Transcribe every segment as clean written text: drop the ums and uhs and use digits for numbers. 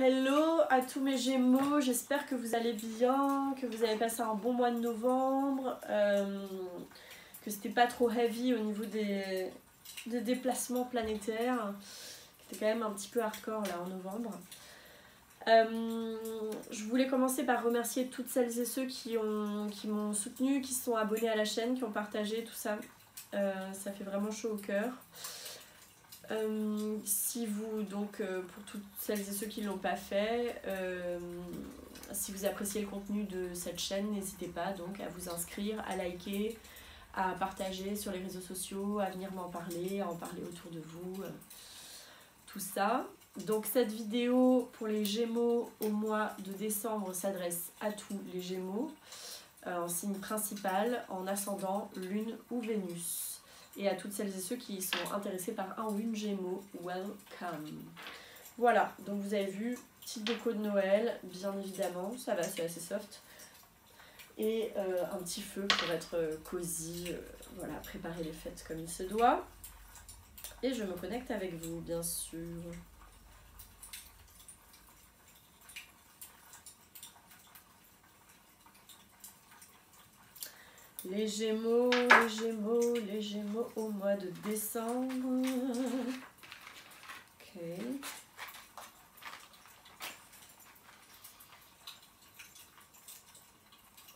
Hello à tous mes Gémeaux, j'espère que vous allez bien, que vous avez passé un bon mois de novembre, que c'était pas trop heavy au niveau des déplacements planétaires, c'était quand même un petit peu hardcore là en novembre. Je voulais commencer par remercier toutes celles et ceux qui m'ont soutenu, qui se sont abonnés à la chaîne, qui ont partagé tout ça. Ça fait vraiment chaud au cœur. Si vous, donc pour toutes celles et ceux qui ne l'ont pas fait, si vous appréciez le contenu de cette chaîne, n'hésitez pas donc à vous inscrire, à liker, à partager sur les réseaux sociaux, à venir m'en parler, à en parler autour de vous, tout ça. Donc cette vidéo pour les Gémeaux au mois de décembre s'adresse à tous les Gémeaux, en signe principal, en ascendant, lune ou Vénus. Et à toutes celles et ceux qui sont intéressés par un ou une Gémeaux, welcome. Voilà, donc vous avez vu, petite déco de Noël, bien évidemment, ça va, c'est assez soft. Et un petit feu pour être cosy, voilà, préparer les fêtes comme il se doit. Et je me connecte avec vous, bien sûr. Les Gémeaux, les Gémeaux, les Gémeaux au mois de décembre. Ok.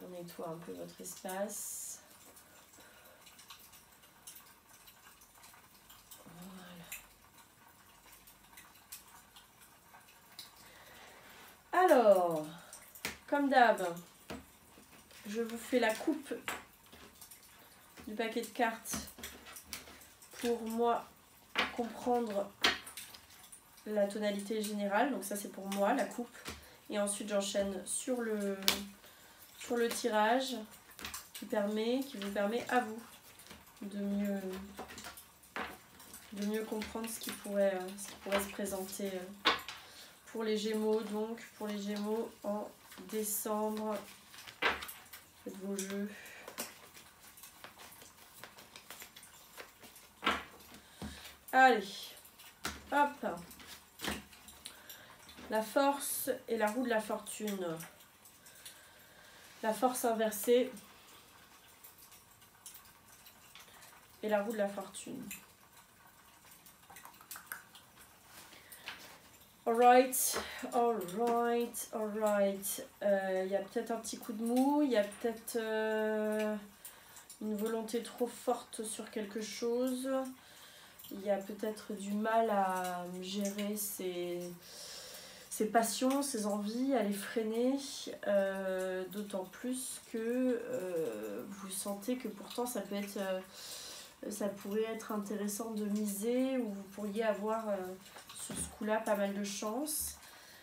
On nettoie un peu votre espace. Voilà. Alors, comme d'hab, je vous fais la coupe du paquet de cartes pour moi comprendre la tonalité générale. Donc ça c'est pour moi la coupe. Et ensuite j'enchaîne sur le tirage qui vous permet à vous de mieux comprendre ce qui pourrait se présenter pour les Gémeaux. Donc pour les Gémeaux en décembre, faites vos jeux. Allez, hop, la force et la roue de la fortune. La force inversée et la roue de la fortune. Alright, alright, alright. Il y a peut-être un petit coup de mou, il y a peut-être une volonté trop forte sur quelque chose. Il y a peut-être du mal à gérer ses passions, ses envies, à les freiner, d'autant plus que vous sentez que pourtant ça pourrait être intéressant de miser, ou vous pourriez avoir sur ce coup-là pas mal de chance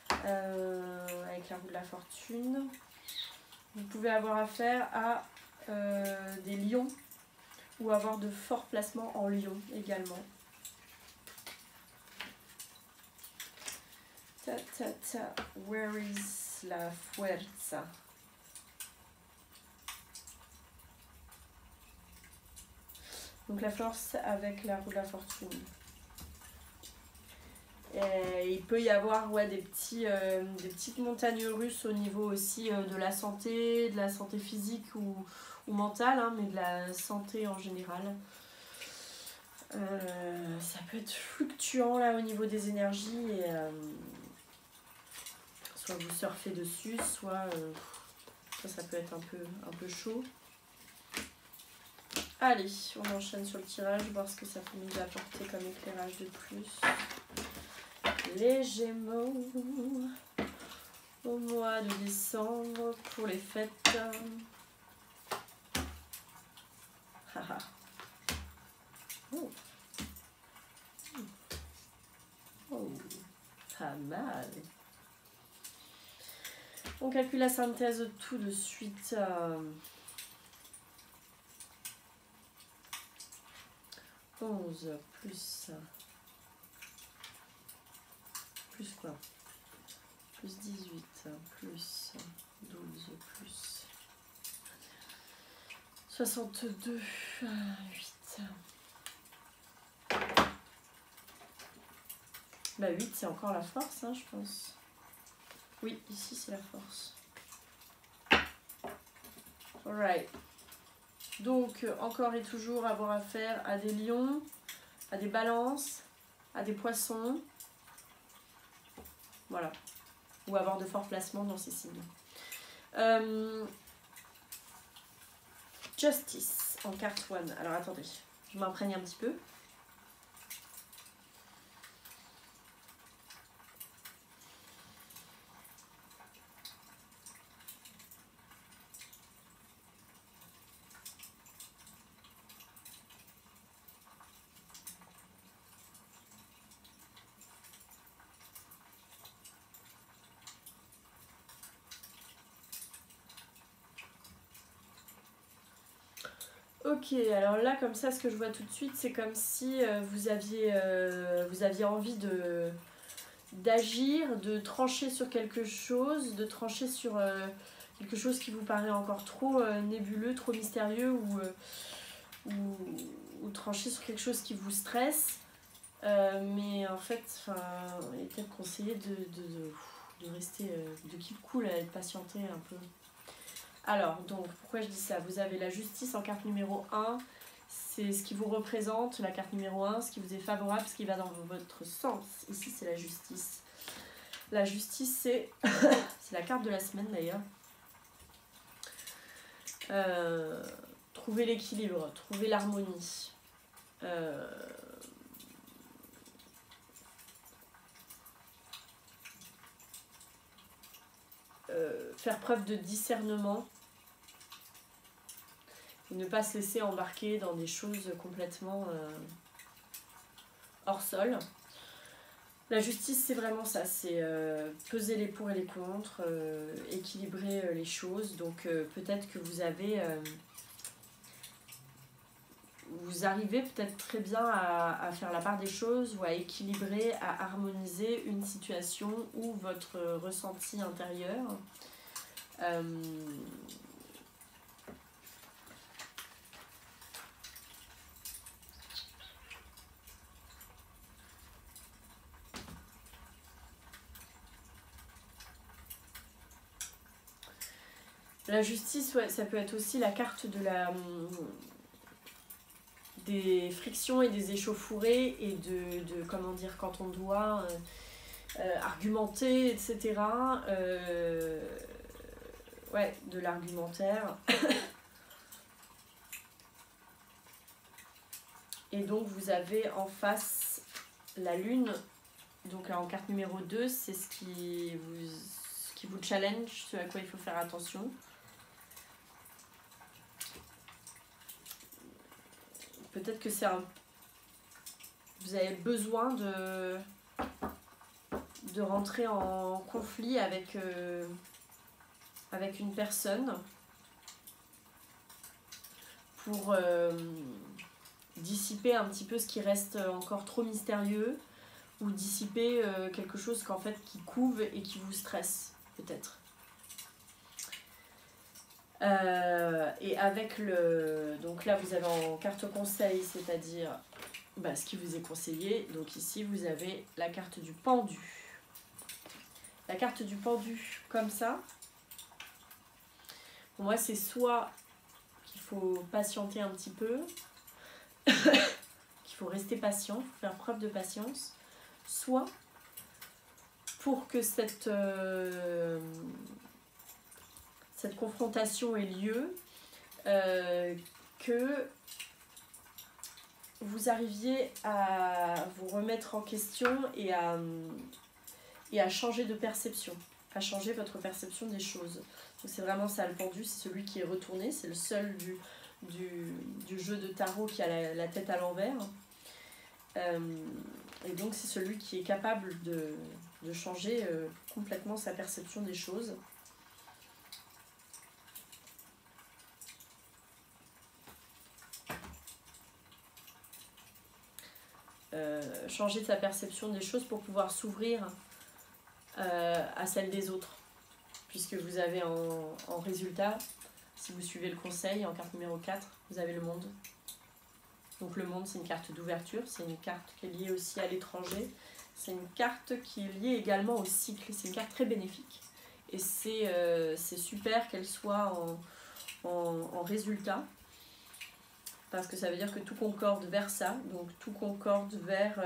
avec la roue de la fortune. Vous pouvez avoir affaire à des lions ou avoir de forts placements en lion également. Ta ta ta, where is la fuerza? Donc la force avec la roue de la fortune. Et il peut y avoir des petites montagnes russes au niveau aussi de la santé physique ou mentale, hein, mais de la santé en général. Ça peut être fluctuant là au niveau des énergies et soit vous surfez dessus, soit ça peut être un peu chaud. Allez, on enchaîne sur le tirage, voir ce que ça peut nous apporter comme éclairage de plus. Les Gémeaux au mois de décembre pour les fêtes. Haha. Oh. Oh, pas mal. On calcule la synthèse tout de suite. 11 plus quoi? Plus 18, plus 12, plus 62, 8. Bah 8 c'est encore la force, hein, je pense. Oui, ici c'est la force. Alright. Donc, encore et toujours avoir affaire à des lions, à des balances, à des poissons. Voilà. Ou avoir de forts placements dans ces signes. Justice en carte 1. Alors attendez, je m'imprègne un petit peu. Ok, alors là, comme ça, ce que je vois tout de suite, c'est comme si vous aviez envie d'agir, de trancher sur quelque chose, de trancher sur quelque chose qui vous paraît encore trop nébuleux, trop mystérieux, ou trancher sur quelque chose qui vous stresse. Mais en fait, il est peut-être conseillé de rester, de keep cool, et de patienter un peu. Alors, donc, pourquoi je dis ça? Vous avez la justice en carte numéro 1, c'est ce qui vous représente, la carte numéro 1, ce qui vous est favorable, ce qui va dans votre sens. Ici, c'est la justice. La justice, c'est c'est la carte de la semaine d'ailleurs. Trouver l'équilibre, trouver l'harmonie. Faire preuve de discernement. Et ne pas se laisser embarquer dans des choses complètement hors sol. La justice, c'est vraiment ça, c'est peser les pour et les contre, équilibrer les choses. Donc peut-être que vous arrivez peut-être très bien à faire la part des choses ou à équilibrer, à harmoniser une situation ou votre ressenti intérieur. La justice, ouais, ça peut être aussi la carte de des frictions et des échauffourées et de comment dire, quand on doit argumenter, etc. Ouais, de l'argumentaire. Et donc vous avez en face la lune. Donc en carte numéro 2, c'est ce qui vous challenge, ce à quoi il faut faire attention. Peut-être que vous avez besoin de rentrer en conflit avec une personne pour dissiper un petit peu ce qui reste encore trop mystérieux ou dissiper quelque chose qu'en fait qui couve et qui vous stresse peut-être. Et avec donc là vous avez en carte conseil, c'est-à-dire ce qui vous est conseillé. Donc ici vous avez la carte du pendu. La carte du pendu comme ça, pour moi c'est soit qu'il faut patienter un petit peu, qu'il faut rester patient, il faut faire preuve de patience, soit pour que cette confrontation ait lieu, que vous arriviez à vous remettre en question et à changer de perception, à changer votre perception des choses. Donc c'est vraiment ça, le pendu, c'est celui qui est retourné, c'est le seul du jeu de tarot qui a la tête à l'envers. Et donc c'est celui qui est capable de changer complètement sa perception des choses. Changer sa perception des choses pour pouvoir s'ouvrir à celle des autres. Puisque vous avez en résultat, si vous suivez le conseil, en carte numéro 4, vous avez le monde. Donc le monde, c'est une carte d'ouverture, c'est une carte qui est liée aussi à l'étranger. C'est une carte qui est liée également au cycle, c'est une carte très bénéfique. et c'est super qu'elle soit en résultat, parce que ça veut dire que tout concorde vers ça, donc tout concorde vers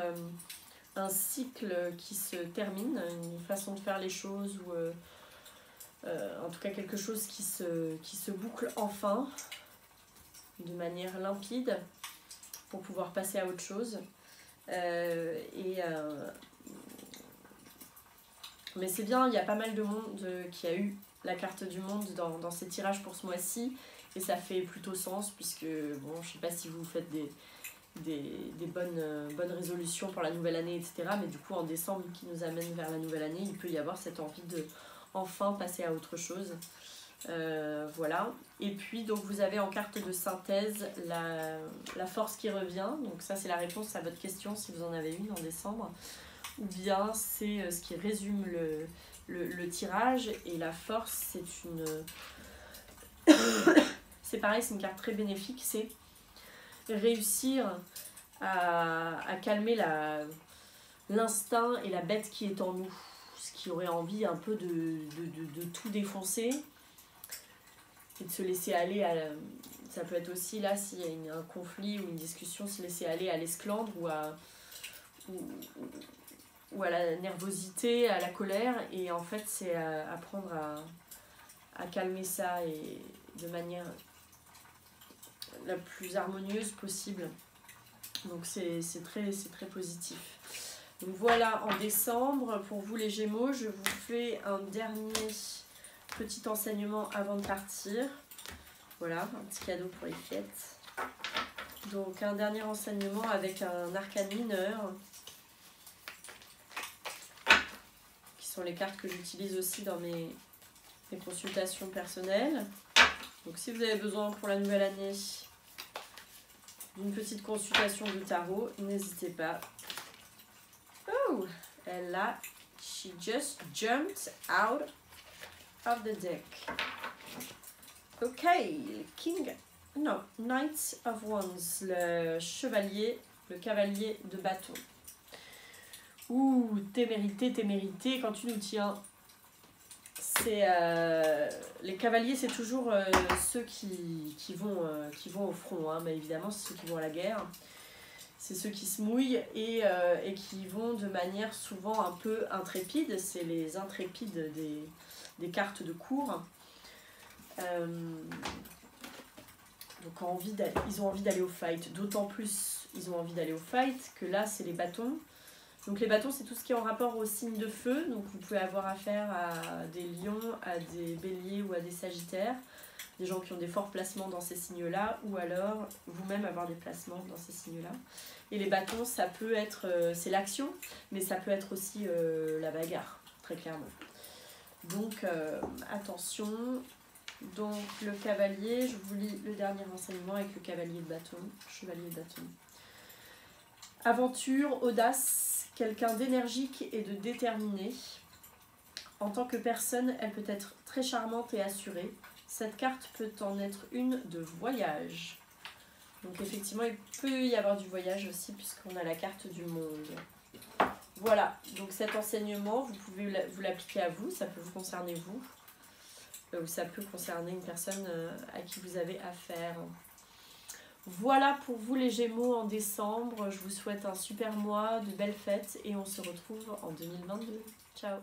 un cycle qui se termine, une façon de faire les choses, ou en tout cas quelque chose qui se boucle enfin, de manière limpide, pour pouvoir passer à autre chose. Mais c'est bien, il y a pas mal de monde qui a eu la carte du monde dans ces tirages pour ce mois-ci, et ça fait plutôt sens, puisque bon, je sais pas si vous faites des bonnes résolutions pour la nouvelle année, etc. Mais du coup, en décembre, qui nous amène vers la nouvelle année, il peut y avoir cette envie de enfin passer à autre chose. Voilà. Et puis, donc, vous avez en carte de synthèse la force qui revient. Donc ça, c'est la réponse à votre question, si vous en avez une en décembre. Ou bien c'est ce qui résume le tirage. Et la force, c'est une... c'est pareil, c'est une carte très bénéfique. C'est réussir à calmer l'instinct et la bête qui est en nous. Ce qui aurait envie un peu de tout défoncer. Et de se laisser aller ça peut être aussi là, s'il y a un conflit ou une discussion, se laisser aller à l'esclandre ou à la nervosité, à la colère. Et en fait, c'est apprendre à calmer ça, et de manière la plus harmonieuse possible. Donc c'est très positif. Donc voilà, en décembre, pour vous les Gémeaux, je vous fais un dernier petit enseignement avant de partir. Voilà, un petit cadeau pour les fêtes. Donc un dernier enseignement avec un arcane mineur, qui sont les cartes que j'utilise aussi dans mes consultations personnelles. Donc si vous avez besoin pour la nouvelle année d'une petite consultation de tarot, n'hésitez pas. Oh, elle a... She just jumped out of the deck. Ok, Knight of Wands, le chevalier, le cavalier de bâton. Ouh, témérité, quand tu nous tiens. C'est les cavaliers, c'est toujours ceux qui vont au front, hein, mais évidemment c'est ceux qui vont à la guerre. C'est ceux qui se mouillent et qui vont de manière souvent un peu intrépide. C'est les intrépides des cartes de cour. Donc ils ont envie d'aller au fight. D'autant plus ils ont envie d'aller au fight que là c'est les bâtons. Donc les bâtons, c'est tout ce qui est en rapport au signe de feu. Donc vous pouvez avoir affaire à des lions, à des béliers ou à des sagittaires. Des gens qui ont des forts placements dans ces signes-là, ou alors vous-même avoir des placements dans ces signes-là. Et les bâtons, ça peut être, c'est l'action, mais ça peut être aussi la bagarre, très clairement. Donc attention. Donc le cavalier, je vous lis le dernier renseignement avec le cavalier de bâton, chevalier de bâton. Aventure, audace, quelqu'un d'énergique et de déterminé. En tant que personne, elle peut être très charmante et assurée. Cette carte peut en être une de voyage. Donc effectivement, il peut y avoir du voyage aussi, puisqu'on a la carte du monde. Voilà, donc cet enseignement, vous pouvez vous l'appliquer à vous, ça peut vous concerner vous. Ou ça peut concerner une personne à qui vous avez affaire. Voilà pour vous les Gémeaux en décembre. Je vous souhaite un super mois, de belles fêtes, et on se retrouve en 2022. Ciao!